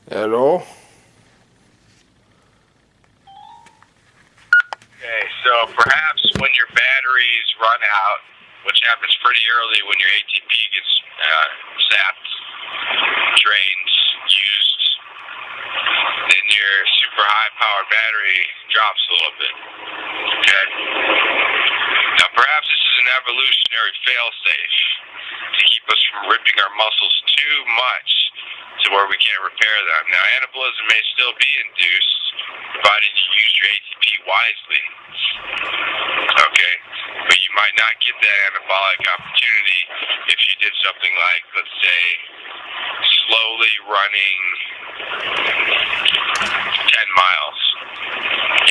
Hello? Okay, so perhaps when your batteries run out, which happens pretty early when your ATP gets sapped, drained, used, then your super high-powered battery drops a little bit. Okay? Now perhaps this is an evolutionary fail-safe to keep us from ripping our muscles too much to where we can't repair them. Now anabolism may still be induced, provided you use your ATP wisely. Okay? But you might not get that anabolic opportunity if you did something like, let's say, slowly running 10 miles.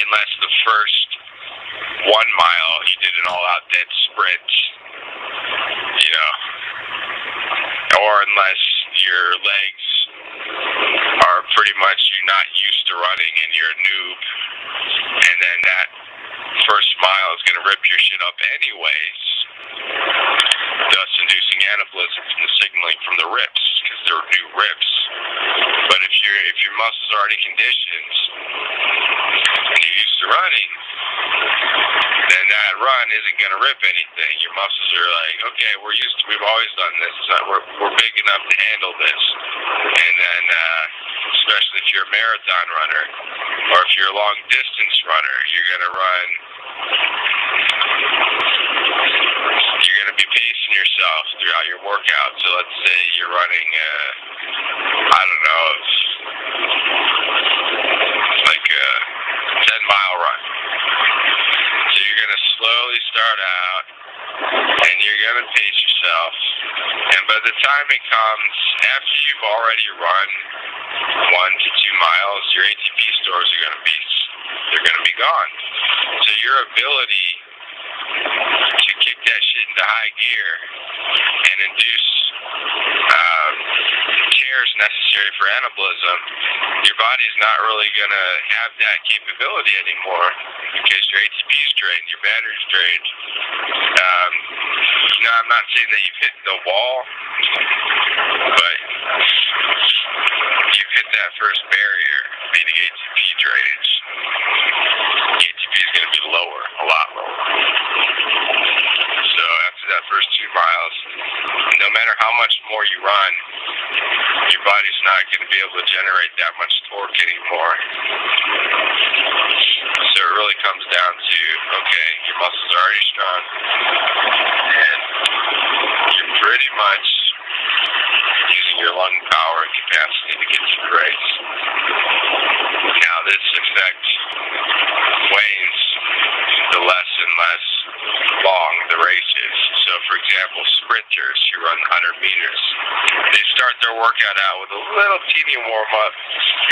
Unless the first 1 mile you did an all-out dead sprint, you know, or unless your legs are pretty much you're not used to running and you're a noob, and then that first mile is going to rip your shit up anyways, thus inducing anabolism from the signaling from the rips, because they're new rips. But if your muscles are already conditioned and you're used to running, then that run isn't going to rip anything. Your muscles are like, okay, we've always done this. We're big enough to handle this. And then, especially if you're a marathon runner or if you're a long distance runner, you're going to be pacing yourself throughout your workout. So let's say you're running, I don't know, like a 10-mile run. So you're going to slowly start out, and you're going to pace yourself. And by the time it comes, after you've already run 1 to 2 miles, your ATP stores are going to be gone. So your ability to kick that shit into high gear and induce tears necessary for anabolism, your body's not really going to have that capability anymore because your ATP is drained, your battery's drained. I'm not saying that you've hit the wall, but you've hit that first barrier, meaning ATP drainage. The ATP is going to be lower, a lot lower. So after that first 2 miles, no matter how much more you run, your body's not going to be able to generate that much torque anymore. So it really comes down to, okay, your muscles are already strong, and you're pretty much using your lung power and capacity to get to the race. Now this effect wanes the less and less long the race is. So for example, sprinters who run 100 meters, they start their workout out with a little teeny warm-up,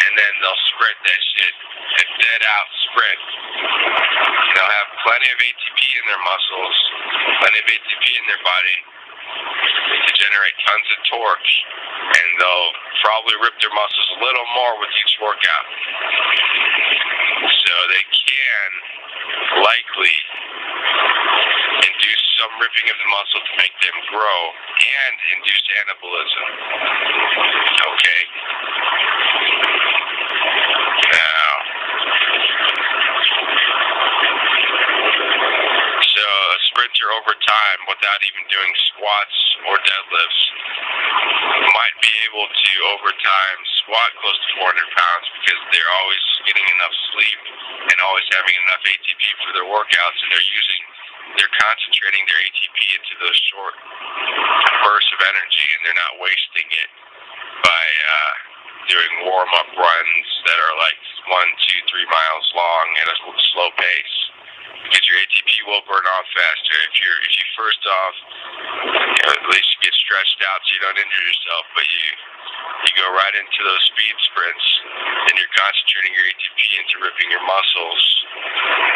and then they'll sprint that shit, a dead-out sprint. They'll have plenty of ATP in their muscles, plenty of ATP in their body to generate tons of torque, and they'll probably rip their muscles a little more with each workout. So they can likely induce some ripping of the muscle to make them grow and induce anabolism. Okay. Now, so a sprinter over time, without even doing squats or deadlifts, might be able to over time squat close to 400 pounds because they're always getting enough sleep and always having enough ATP for their workouts, and they're concentrating their ATP into those short bursts of energy, and they're not wasting it by doing warm-up runs that are like 1, 2, 3 miles long at a slow pace. Because your ATP will burn off faster. If you first off, at least you get stretched out so you don't injure yourself, but you go right into those speed sprints, and you're concentrating your ATP into ripping your muscles,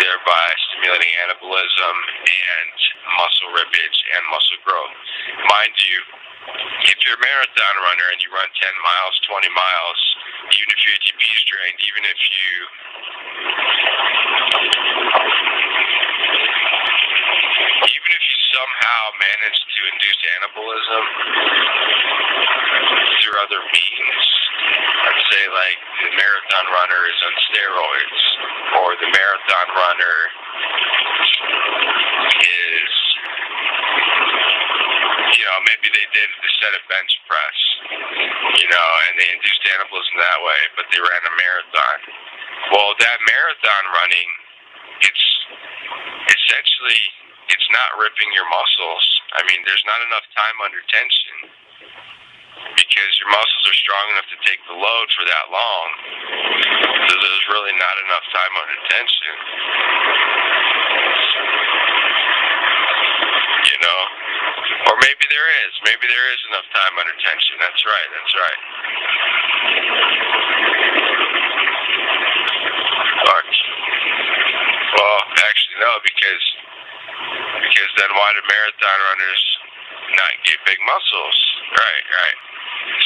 thereby stimulating anabolism and muscle rippage and muscle growth. Mind you, if you're a marathon runner and you run 10 miles, 20 miles, even if your ATP is drained, even if you somehow manage to induce anabolism through other means, let's say say like the marathon runner is on steroids, or the marathon runner is, maybe they did the set of bench press, and they induced anabolism that way, but they ran a marathon. Well, that marathon running, it's essentially, it's not ripping your muscles. I mean, there's not enough time under tension because your muscles are strong enough to take the load for that long. So there's really not enough time under tension. Or maybe there is. Maybe there is enough time under tension. That's right. But, well, actually no, because then why do marathon runners not get big muscles? Right.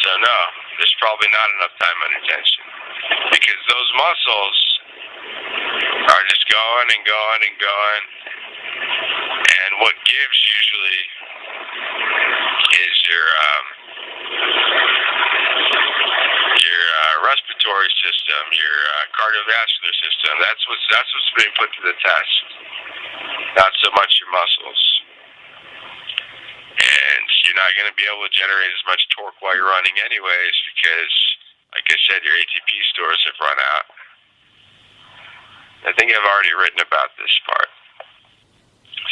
So no, there's probably not enough time under tension because those muscles are just going and going and going, and what gives usually is your respiratory system, your cardiovascular system. That's what's being put to the test, not so much your muscles. And you're not going to be able to generate as much torque while you're running anyways because, like I said, your ATP stores have run out. I think I've already written about this part.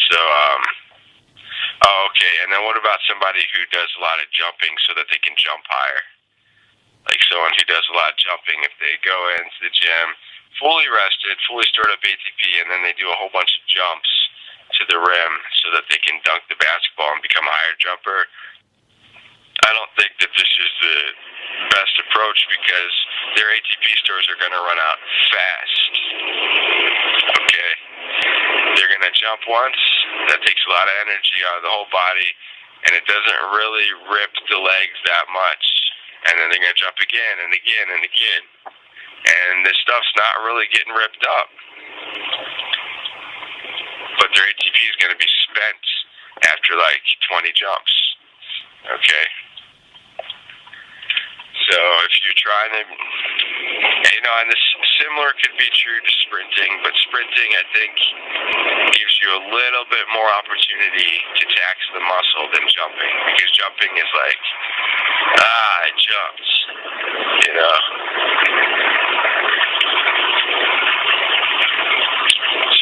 So, okay, and then what about somebody who does a lot of jumping so that they can jump higher? Like someone who does a lot of jumping, if they go into the gym fully rested, fully stored up ATP, and then they do a whole bunch of jumps to the rim so that they can dunk the basketball and become a higher jumper. I don't think that this is the best approach because their ATP stores are going to run out fast. Okay? They're going to jump once. That takes a lot of energy out of the whole body, and it doesn't really rip the legs that much. And then they're going to jump again and again and again. And this stuff's not really getting ripped up. But their ATP is going to be spent after like 20 jumps. Okay? So if you're trying to, and this similar could be true to sprinting, but sprinting, I think, gives you a little bit more opportunity to tax the muscle than jumping, because jumping is like, I jumped,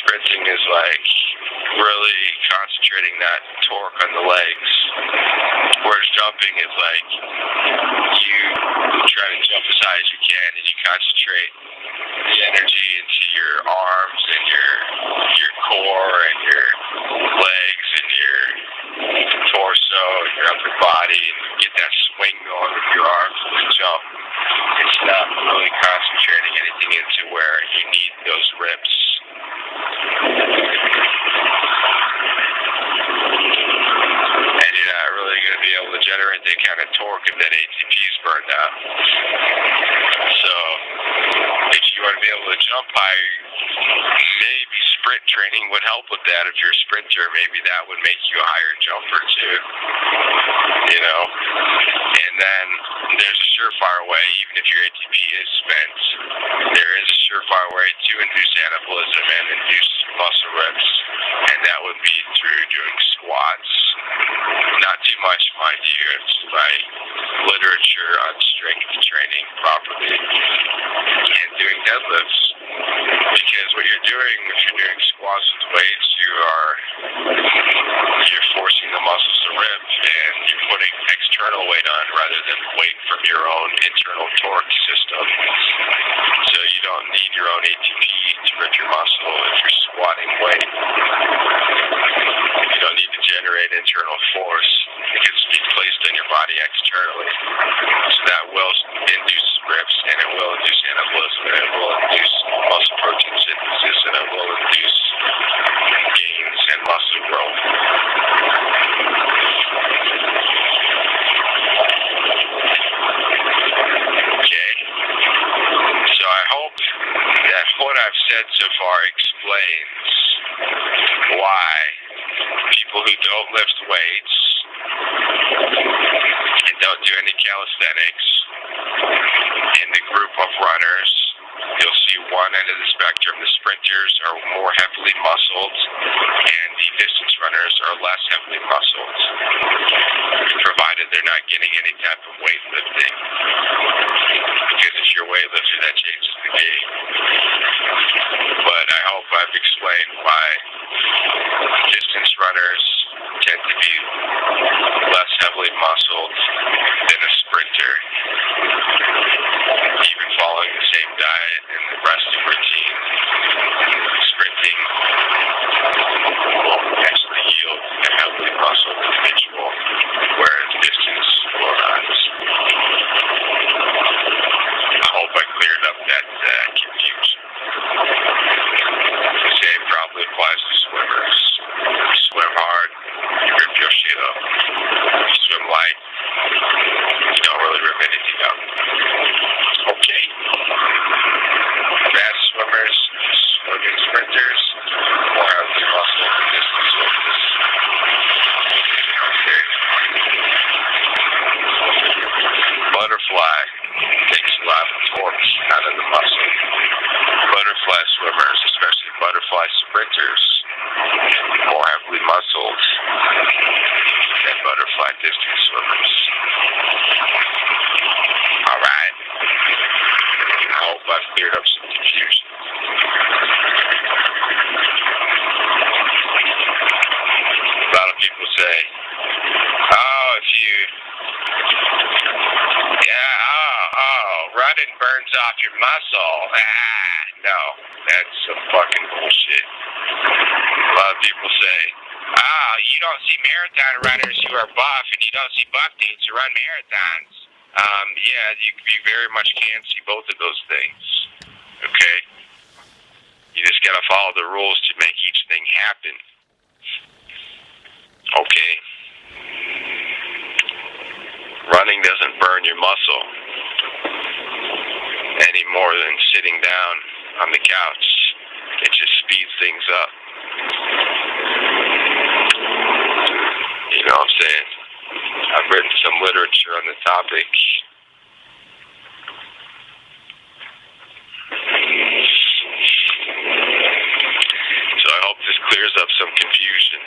Sprinting is like really concentrating that torque on the legs, whereas jumping is like you try to jump as high as you can and you concentrate the energy into your arms and your core and your legs and your torso and your upper body, and get that swing going with your arms when you jump. It's not really concentrating anything into where you need those rips. And you're not really going to be able to generate that kind of torque if that ATP is burned out. So, if you want to be able to jump higher, maybe sprint training would help with that. If you're a sprinter, maybe that would make you a higher jumper too. And then there's a surefire way, even if your ATP is spent, there is a surefire way to induce anabolism and induce muscle rips, and that would be through doing squats. Not too much, mind you, it's by literature on strength training properly, and doing deadlifts. Because what you're doing, if you're doing squats with weights, you're forcing the muscles to rip, and you're putting external weight on rather than weight from your own internal torque system. So you don't need your own ATP to rip your muscle if you're squatting weight. You don't need to generate internal force because it's being placed on your body externally. So that will induce rips, and it will induce anabolism, and it will induce muscle protein synthesis, and it will induce gains and muscle growth. Okay? So I hope that what I've said so far explains why people who don't lift weights and don't do any calisthenics in the group runners, you'll see one end of the spectrum. The sprinters are more heavily muscled, and the distance runners are less heavily muscled, provided they're not getting any type of weightlifting. Because if you're weightlifting, that changes the game. But I hope I've explained why distance runners tend to be less heavily muscled than a sprinter, even following the same diet and the resting routine. Sprinting will actually yield a heavily muscled individual, whereas distance will not. I hope I cleared up that confusion. The same probably applies to swimmers. You swim hard, you rip your shit up. You swim light, you don't really rip anything up. Okay. Fast swimmers, swimming sprinters, more heavily muscle than distance swimmers. Okay. Butterfly takes a lot of torque out of the muscle. Butterfly swimmers, especially butterfly sprinters, more heavily muscled than butterfly distance swimmers. Alright. I hope I've cleared up some confusion. A lot of people say, running burns off your muscle. No, that's some fucking bullshit. A lot of people say, you don't see marathon runners who are buff, and you don't see buff dudes who run marathons. Yeah, you very much can see both of those things. Okay? You just gotta follow the rules to make each thing happen. Okay? Running doesn't burn your muscle any more than sitting down on the couch. It just speeds things up. You know what I'm saying? I've written some literature on the topic. So I hope this clears up some confusion.